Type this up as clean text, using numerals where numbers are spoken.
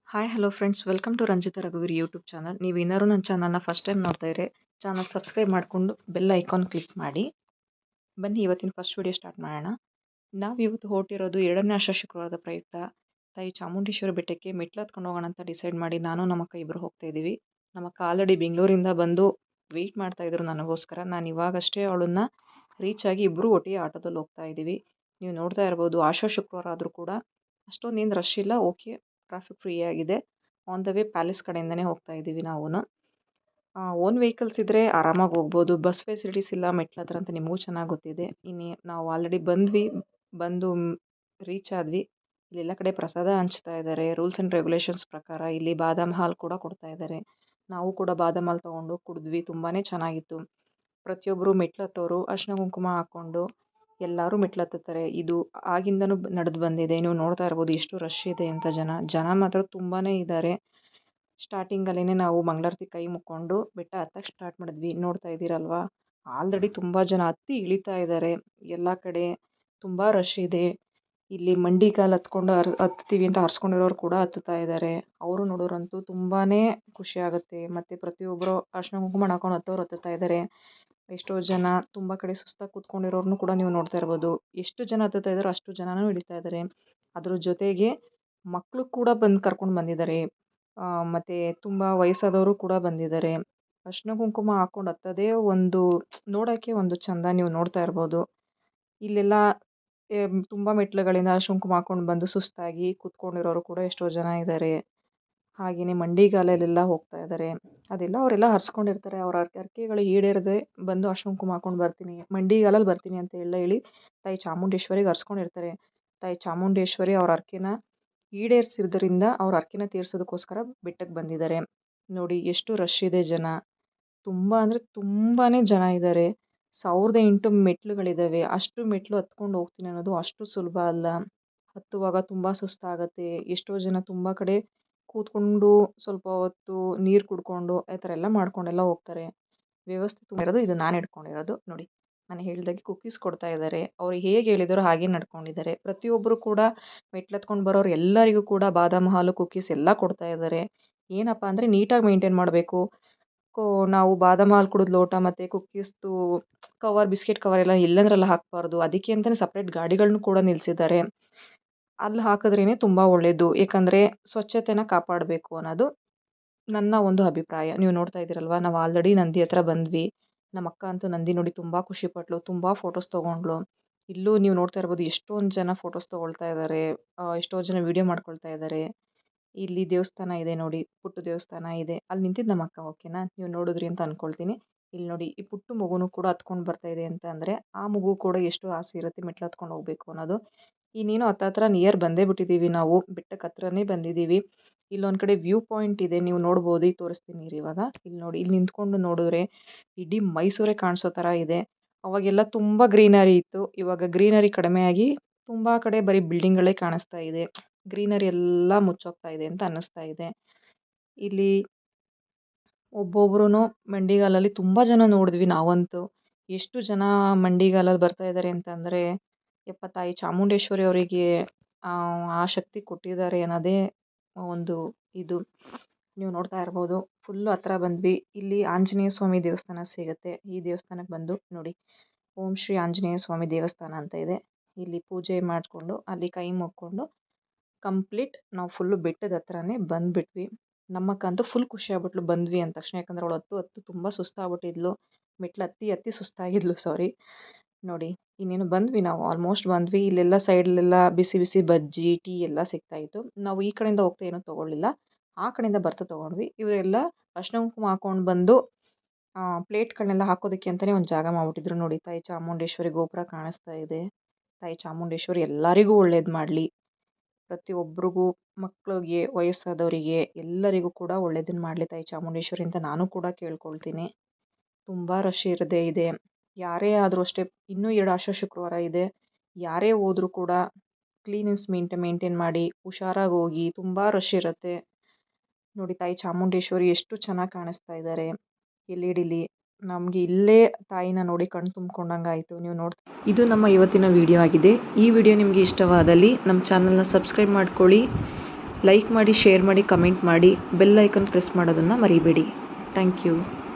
Hi hello friends, welcome to Ranjitha ರಘುವೀರ್ YouTube channel. ನೀವು ಏನಾದ್ರು ನನ್ನ ಚಾನಲ್ನ ಫಸ್ಟ್ ಟೈಮ್ ನೋಡ್ತಾ ಇದ್ರೆ ಚಾನಲ್ ಸಬ್ಸ್ಕ್ರೈಬ್ ಮಾಡಿಕೊಂಡು ಬೆಲ್ ಐಕಾನ್ ಕ್ಲಿಕ್ ಮಾಡಿ. ಬನ್ನಿ ಇವತ್ತಿನ ಫಸ್ಟ್ ವಿಡಿಯೋ ಸ್ಟಾರ್ಟ್ ಮಾಡೋಣ. ನಾವು ಇವತ್ತು ಹೊರಟಿರೋದು 2ನೇ ಆಷಾಢ ಶುಕ್ರವಾರದ ಪ್ರಯುಕ್ತ ತಾಯಿ ಚಾಮುಂಡೇಶ್ವರಿ ಬೆಟ್ಟಕ್ಕೆ ಮೆಟ್ಲು ಹತ್ಕೊಂಡು ಹೋಗೋಣ ಅಂತ ಡಿಸೈಡ್ ಮಾಡಿ ನಾನು ನಮ್ಮ ಅಕ್ಕ ಇಬ್ಬರು ಹೋಗ್ತಾ ಇದ್ದೀವಿ. ನಮ್ಮ ಅಕ್ಕ ಆಲ್ರೆಡಿ ಬೆಂಗಳೂರಿಂದ ಬಂದು ವೆಯ್ಟ್ ಮಾಡ್ತಾ ಇದ್ರು ನನಗೋಸ್ಕರ. ನಾನು ಇವಾಗಷ್ಟೇ ಅವಳನ್ನ ರೀಚ್ ಆಗಿ ಇಬ್ಬರು ಒಟ್ಟಿಗೆ ಆಟೋದಲ್ಲಿ ಹೋಗ್ತಾ ಇದ್ದೀವಿ. ನೀವು ನೋಡ್ತಾ ಇರ್ಬೋದು, ಆಷಾಢ ಶುಕ್ರವಾರ ಆದರೂ ಕೂಡ ಅಷ್ಟೊಂದೇನು ರಶ್ ಇಲ್ಲ. ಓಕೆ, ಟ್ರಾಫಿಕ್ ಫ್ರೀ ಆಗಿದೆ. ಆನ್ ದ ವೇ ಪ್ಯಾಲೇಸ್ ಕಡೆಯಿಂದನೇ ಹೋಗ್ತಾ ಇದ್ದೀವಿ ನಾವು. ಓನ್ ವೆಹಿಕಲ್ಸ್ ಇದ್ದರೆ ಆರಾಮಾಗಿ ಹೋಗ್ಬೋದು. ಬಸ್ ಫೆಸಿಲಿಟೀಸ್ ಇಲ್ಲ ಮೆಟ್ಲ ಹತ್ರ ಅಂತ ನಿಮಗೂ ಚೆನ್ನಾಗಿ ಗೊತ್ತಿದೆ. ಇನ್ನು ನಾವು ಆಲ್ರೆಡಿ ಬಂದು ರೀಚ್ ಆದ್ವಿ. ಇಲ್ಲೆಲ್ಲ ಕಡೆ ಪ್ರಸಾದ ಹಂಚ್ತಾ ಇದ್ದಾರೆ. ರೂಲ್ಸ್ ಆ್ಯಂಡ್ ರೆಗ್ಯುಲೇಷನ್ಸ್ ಪ್ರಕಾರ ಇಲ್ಲಿ ಬಾದಾಮ್ ಹಾಲು ಕೂಡ ಕೊಡ್ತಾ ಇದ್ದಾರೆ. ನಾವು ಕೂಡ ಬಾದಾಮ್ ಹಾಲು ತೊಗೊಂಡು ಕುಡಿದ್ವಿ. ತುಂಬಾ ಚೆನ್ನಾಗಿತ್ತು. ಪ್ರತಿಯೊಬ್ಬರು ಮೆಟ್ಲು ಹತ್ತೋರು ಅರಿಶಿನ ಕುಂಕುಮ ಹಾಕ್ಕೊಂಡು ಎಲ್ಲರೂ ಮೆಟ್ಲು ಹತ್ತುತ್ತಾರೆ. ಇದು ಆಗಿಂದನೂ ನಡೆದು ಬಂದಿದೆ. ನೀವು ನೋಡ್ತಾ ಇರ್ಬೋದು ಎಷ್ಟು ರಶ್ ಇದೆ ಅಂತ. ಜನ ಮಾತ್ರ ತುಂಬಾ ಇದ್ದಾರೆ. ಸ್ಟಾರ್ಟಿಂಗಲ್ಲೇ ನಾವು ಮಂಗಳಾರತಿ ಕೈ ಮುಕ್ಕೊಂಡು ಬೆಟ್ಟ ಹತ್ತಕ್ಕೆ ಸ್ಟಾರ್ಟ್ ಮಾಡಿದ್ವಿ. ನೋಡ್ತಾ ಇದ್ದೀರಲ್ವಾ, ಆಲ್ರೆಡಿ ತುಂಬ ಜನ ಹತ್ತಿ ಇಳಿತಾ ಇದ್ದಾರೆ. ಎಲ್ಲ ಕಡೆ ತುಂಬ ರಶ್ ಇದೆ. ಇಲ್ಲಿ ಮಂಡಿಗಾಲು ಹತ್ತೀವಿ ಅಂತ ಹರ್ಸ್ಕೊಂಡಿರೋರು ಕೂಡ ಹತ್ತುತ್ತಾ ಇದ್ದಾರೆ. ಅವರು ನೋಡೋರಂತೂ ತುಂಬಾ ಖುಷಿ ಆಗುತ್ತೆ. ಮತ್ತು ಪ್ರತಿಯೊಬ್ಬರು ಅರಿಶಿನ ಕುಂಕುಮ ಹಾಕೊಂಡು ಹತ್ತುತ್ತಾ ಇದ್ದಾರೆ. ಎಷ್ಟೋ ಜನ ತುಂಬ ಕಡೆ ಸುಸ್ತಾಗಿ ಕೂತ್ಕೊಂಡಿರೋರ್ನು ಕೂಡ ನೀವು ನೋಡ್ತಾ ಇರ್ಬೋದು. ಎಷ್ಟು ಜನ ಹತ್ತುತ್ತಾ ಇದ್ದಾರೋ ಅಷ್ಟು ಜನನೂ ಇಳಿತಾ ಇದ್ದಾರೆ. ಅದ್ರ ಜೊತೆಗೆ ಮಕ್ಕಳು ಕೂಡ ಕರ್ಕೊಂಡು ಬಂದಿದ್ದಾರೆ. ಮತ್ತು ತುಂಬ ವಯಸ್ಸಾದವರು ಕೂಡ ಬಂದಿದ್ದಾರೆ. ಅರಿಶಿನ ಕುಂಕುಮ ಹಾಕ್ಕೊಂಡು ಹತ್ತೋದೇ ನೋಡೋಕ್ಕೆ ಒಂದು ಚಂದ. ನೀವು ನೋಡ್ತಾ ಇರ್ಬೋದು, ಇಲ್ಲೆಲ್ಲ ತುಂಬ ಮೆಟ್ಲುಗಳಿಂದ ಅರಿಶಿನ ಕುಂಕುಮ ಹಾಕ್ಕೊಂಡು ಬಂದು ಸುಸ್ತಾಗಿ ಕೂತ್ಕೊಂಡಿರೋರು ಕೂಡ ಎಷ್ಟೋ ಜನ ಇದ್ದಾರೆ. ಹಾಗೆಯೇ ಮಂಡಿಗಾಲಲ್ಲೆಲ್ಲ ಹೋಗ್ತಾ ಇದ್ದಾರೆ. ಅದೆಲ್ಲ ಅವರೆಲ್ಲ ಹರ್ಸ್ಕೊಂಡಿರ್ತಾರೆ. ಅವ್ರ ಹರಕೆಗಳು ಈಡೇರದೆ ಬಂದು ಅರಿಶಿನ ಕುಂಕುಮ ಹಾಕ್ಕೊಂಡು ಬರ್ತೀನಿ, ಮಂಡಿಗಾಲಲ್ಲಿ ಬರ್ತೀನಿ ಅಂತ ಹೇಳಿ ತಾಯಿ ಚಾಮುಂಡೇಶ್ವರಿಗೆ ಹರ್ಸ್ಕೊಂಡಿರ್ತಾರೆ. ತಾಯಿ ಚಾಮುಂಡೇಶ್ವರಿ ಅವ್ರ ಹರಕೆನ ಈಡೇರಿಸಿದ್ರಿಂದ ಅವ್ರ ಹರಕೆನ ತೀರ್ಸೋದಕ್ಕೋಸ್ಕರ ಬೆಟ್ಟಕ್ಕೆ ಬಂದಿದ್ದಾರೆ. ನೋಡಿ ಎಷ್ಟು ರಶ್ ಇದೆ ಜನ. ತುಂಬ ಅಂದರೆ ತುಂಬಾ ಜನ ಇದ್ದಾರೆ. 1008 ಮೆಟ್ಲುಗಳಿದ್ದಾವೆ. ಅಷ್ಟು ಮೆಟ್ಲು ಹತ್ಕೊಂಡು ಹೋಗ್ತೀನಿ ಅನ್ನೋದು ಅಷ್ಟು ಸುಲಭ ಅಲ್ಲ. ಹತ್ತುವಾಗ ತುಂಬ ಸುಸ್ತಾಗುತ್ತೆ. ಎಷ್ಟೋ ಜನ ತುಂಬ ಕಡೆ ಕೂತ್ಕೊಂಡು ಸ್ವಲ್ಪ ಹೊತ್ತು ನೀರು ಕುಡ್ಕೊಂಡು ಆ ಥರ ಎಲ್ಲ ಮಾಡ್ಕೊಂಡೆಲ್ಲ ಹೋಗ್ತಾರೆ. ವ್ಯವಸ್ಥೆ ತುಂಬ ಇರೋದು. ಇದು ನಾನು ಇಟ್ಕೊಂಡಿರೋದು ನೋಡಿ. ನಾನು ಹೇಳಿದಾಗೆ ಕುಕ್ಕೀಸ್ ಕೊಡ್ತಾ ಇದ್ದಾರೆ. ಅವ್ರು ಹೇಗೆ ಹೇಳಿದಾರೋ ಹಾಗೆ ನಡ್ಕೊಂಡಿದ್ದಾರೆ. ಪ್ರತಿಯೊಬ್ಬರು ಕೂಡ ಮೆಟ್ಲು ಹತ್ಕೊಂಡು ಬರೋರು ಎಲ್ಲರಿಗೂ ಕೂಡ ಬಾದಾಮ್ ಹಾಲು ಕುಕ್ಕೀಸ್ ಎಲ್ಲ ಕೊಡ್ತಾ ಇದ್ದಾರೆ. ಏನಪ್ಪ ಅಂದರೆ ನೀಟಾಗಿ ಮೇಂಟೈನ್ ಮಾಡಬೇಕು. ನಾವು ಬಾದಾಮ್ ಹಾಲು ಕುಡಿದ ಲೋಟ ಮತ್ತು ಕುಕ್ಕೀಸ್ದು ಕವರ್, ಬಿಸ್ಕೆಟ್ ಕವರ್ ಎಲ್ಲ ಎಲ್ಲಂದ್ರೆಲ್ಲ ಹಾಕಬಾರ್ದು. ಅದಕ್ಕೆ ಅಂತಲೇ ಸಪ್ರೇಟ್ ಗಾಡಿಗಳನ್ನೂ ಕೂಡ ನಿಲ್ಲಿಸಿದ್ದಾರೆ. ಅಲ್ಲಿ ಹಾಕಿದ್ರೇ ತುಂಬ ಒಳ್ಳೆಯದು. ಏಕೆಂದರೆ ಸ್ವಚ್ಛತೆನ ಕಾಪಾಡಬೇಕು ಅನ್ನೋದು ನನ್ನ ಒಂದು ಅಭಿಪ್ರಾಯ. ನೀವು ನೋಡ್ತಾ ಇದ್ದೀರಲ್ವ, ನಾವು ಆಲ್ರೆಡಿ ನಂದಿ ಹತ್ರ ಬಂದ್ವಿ. ನಮ್ಮ ಅಕ್ಕ ಅಂತೂ ನಂದಿ ನೋಡಿ ತುಂಬ ಖುಷಿಪಟ್ಲು. ತುಂಬ ಫೋಟೋಸ್ ತೊಗೊಂಡ್ಳು. ಇಲ್ಲೂ ನೀವು ನೋಡ್ತಾ ಇರ್ಬೋದು ಎಷ್ಟೊಂದು ಜನ ಫೋಟೋಸ್ ತೊಗೊಳ್ತಾ ಇದ್ದಾರೆ. ಎಷ್ಟೋ ಜನ ವೀಡಿಯೋ ಮಾಡ್ಕೊಳ್ತಾ ಇದ್ದಾರೆ. ಇಲ್ಲಿ ದೇವಸ್ಥಾನ ಇದೆ ನೋಡಿ, ಪುಟ್ಟ ದೇವಸ್ಥಾನ ಇದೆ. ಅಲ್ಲಿ ನಿಂತಿದ್ದು ನಮ್ಮ ಅಕ್ಕ. ಓಕೆನಾ, ನೀವು ನೋಡಿದ್ರಿ ಅಂತ ಅಂದ್ಕೊಳ್ತೀನಿ. ಇಲ್ಲಿ ನೋಡಿ, ಈ ಪುಟ್ಟ ಮಗುನೂ ಕೂಡ ಹತ್ಕೊಂಡು ಬರ್ತಾ ಇದೆ ಅಂತ ಅಂದರೆ ಆ ಮಗು ಕೂಡ ಎಷ್ಟು ಆಸೆ ಇರುತ್ತೆ ಮೆಟ್ಲು ಹತ್ಕೊಂಡು ಹೋಗಬೇಕು ಅನ್ನೋದು. ಇನ್ನೇನು ಹತ್ರ ನಿಯರ್ ಬಂದೇ ಬಿಟ್ಟಿದ್ದೀವಿ. ನಾವು ಬೆಟ್ಟಕ್ಕೆ ಹತ್ರನೇ ಬಂದಿದ್ದೀವಿ. ಇಲ್ಲೊಂದು ಕಡೆ ವ್ಯೂ ಪಾಯಿಂಟ್ ಇದೆ, ನೀವು ನೋಡ್ಬೋದು. ಈಗ ತೋರಿಸ್ತೀನಿ ಇವಾಗ. ಇಲ್ಲಿ ನೋಡಿ, ಇಲ್ಲಿ ನಿಂತ್ಕೊಂಡು ನೋಡಿದ್ರೆ ಇಡೀ ಮೈಸೂರೇ ಕಾಣಿಸೋ ಥರ ಇದೆ. ಅವಾಗೆಲ್ಲ ತುಂಬ ಗ್ರೀನರಿ ಇತ್ತು. ಇವಾಗ ಗ್ರೀನರಿ ಕಡಿಮೆ ಆಗಿ ತುಂಬ ಕಡೆ ಬರೀ ಬಿಲ್ಡಿಂಗ್ಗಳೇ ಕಾಣಿಸ್ತಾ ಇದೆ. ಗ್ರೀನರಿ ಎಲ್ಲ ಮುಚ್ಚೋಗ್ತಾ ಇದೆ ಅಂತ ಅನ್ನಿಸ್ತಾ ಇದೆ. ಇಲ್ಲಿ ಒಬ್ಬೊಬ್ರು ಮಂಡಿಗಾಲಲ್ಲಿ ತುಂಬ ಜನ ನೋಡಿದ್ವಿ ನಾವಂತೂ. ಎಷ್ಟು ಜನ ಮಂಡಿಗಾಲಲ್ಲಿ ಬರ್ತಾ ಇದ್ದಾರೆ ಅಂತಂದರೆ, ಯಪ್ಪ, ತಾಯಿ ಚಾಮುಂಡೇಶ್ವರಿ ಅವರಿಗೆ ಆ ಶಕ್ತಿ ಕೊಟ್ಟಿದ್ದಾರೆ ಅನ್ನೋದೇ ಒಂದು ಇದು. ನೀವು ನೋಡ್ತಾ ಇರ್ಬೋದು, ಫುಲ್ಲು ಹತ್ರ ಬಂದ್ವಿ. ಇಲ್ಲಿ ಆಂಜನೇಯ ಸ್ವಾಮಿ ದೇವಸ್ಥಾನ ಸಿಗುತ್ತೆ. ಈ ದೇವಸ್ಥಾನಕ್ಕೆ ಬಂದು ನೋಡಿ, ಓಂ ಶ್ರೀ ಆಂಜನೇಯ ಸ್ವಾಮಿ ದೇವಸ್ಥಾನ ಅಂತ ಇದೆ. ಇಲ್ಲಿ ಪೂಜೆ ಮಾಡಿಕೊಂಡು ಅಲ್ಲಿ ಕೈ ಮುಕ್ಕೊಂಡು ಕಂಪ್ಲೀಟ್ ನಾವು ಫುಲ್ಲು ಬೆಟ್ಟದ ಹತ್ರನೇ ಬಂದುಬಿಟ್ವಿ. ನಮ್ಮಕ್ಕಂತೂ ಫುಲ್ ಖುಷಿ ಆಗ್ಬಿಟ್ಲು ಬಂದ್ವಿ ಅಂದ ತಕ್ಷಣ. ಯಾಕಂದರೆ ಅವಳು ಹತ್ತು ತುಂಬ ಸುಸ್ತಾಗ್ಬಿಟ್ಟಿದ್ಲು. ಮೆಟ್ಲು ಹತ್ತಿ ಸುಸ್ತಾಗಿದ್ಲು, ಸಾರಿ. ನೋಡಿ, ಇನ್ನೇನು ಬಂದ್ವಿ, ನಾವು ಆಲ್ಮೋಸ್ಟ್ ಬಂದ್ವಿ. ಇಲ್ಲೆಲ್ಲ ಸೈಡ್ಲೆಲ್ಲ ಬಿಸಿ ಬಿಸಿ ಬಜ್ಜಿ, ಟೀ ಎಲ್ಲ ಸಿಗ್ತಾಯಿತ್ತು. ನಾವು ಈ ಕಡೆಯಿಂದ ಹೋಗ್ತಾ ಏನೂ ತೊಗೊಳ್ಳಿಲ್ಲ, ಆ ಕಡೆಯಿಂದ ಬರ್ತಾ ತೊಗೊಂಡ್ವಿ. ಇವರೆಲ್ಲ ಅರಿಶಿನ ಕುಂಕುಮ ಹಾಕ್ಕೊಂಡು ಬಂದು ಪ್ಲೇಟ್ಗಳನ್ನೆಲ್ಲ ಹಾಕೋದಕ್ಕೆ ಅಂತಲೇ ಒಂದು ಜಾಗ ಮಾಡಿಬಿಟ್ಟಿದ್ರು. ನೋಡಿ, ತಾಯಿ ಚಾಮುಂಡೇಶ್ವರಿ ಗೋಪುರ ಕಾಣಿಸ್ತಾ ಇದೆ. ತಾಯಿ ಚಾಮುಂಡೇಶ್ವರಿ ಎಲ್ಲರಿಗೂ ಒಳ್ಳೇದು ಮಾಡಲಿ. ಪ್ರತಿಯೊಬ್ಬರಿಗೂ, ಮಕ್ಕಳಿಗೆ, ವಯಸ್ಸಾದವರಿಗೆ ಎಲ್ಲರಿಗೂ ಕೂಡ ಒಳ್ಳೇದನ್ನು ಮಾಡಲಿ ತಾಯಿ ಚಾಮುಂಡೇಶ್ವರಿ ಅಂತ ನಾನು ಕೂಡ ಕೇಳ್ಕೊಳ್ತೀನಿ. ತುಂಬ ರಶ್ ಇರದೇ ಇದೆ. ಯಾರೇ ಆದರೂ ಅಷ್ಟೇ, ಇನ್ನೂ 2 ಆಷಾಢ ಶುಕ್ರವಾರ ಇದೆ. ಯಾರೇ ಹೋದರೂ ಕೂಡ ಕ್ಲೀನೆಸ್ ಮೇಂಟೈನ್ ಮಾಡಿ ಹುಷಾರಾಗಿ ಹೋಗಿ. ತುಂಬ ರಶ್ ಇರುತ್ತೆ. ನೋಡಿ, ತಾಯಿ ಚಾಮುಂಡೇಶ್ವರಿ ಎಷ್ಟು ಚೆನ್ನಾಗಿ ಕಾಣಿಸ್ತಾ ಇದ್ದಾರೆ LED. ನಮಗೆ ಇಲ್ಲೇ ತಾಯಿನ ನೋಡಿ ಕಣ್ಣು ತುಂಬ್ಕೊಂಡಂಗೆ ಆಯಿತು. ನೀವು ಇದು ನಮ್ಮ ಇವತ್ತಿನ ವಿಡಿಯೋ ಆಗಿದೆ. ಈ ವಿಡಿಯೋ ನಿಮಗೆ ಇಷ್ಟವಾದಲ್ಲಿ ನಮ್ಮ ಚಾನಲ್ನ ಸಬ್ಸ್ಕ್ರೈಬ್ ಮಾಡ್ಕೊಳ್ಳಿ. ಲೈಕ್ ಮಾಡಿ, ಶೇರ್ ಮಾಡಿ, ಕಮೆಂಟ್ ಮಾಡಿ, ಬೆಲ್ ಐಕನ್ ಪ್ರೆಸ್ ಮಾಡೋದನ್ನು ಮರಿಬೇಡಿ. Thank you.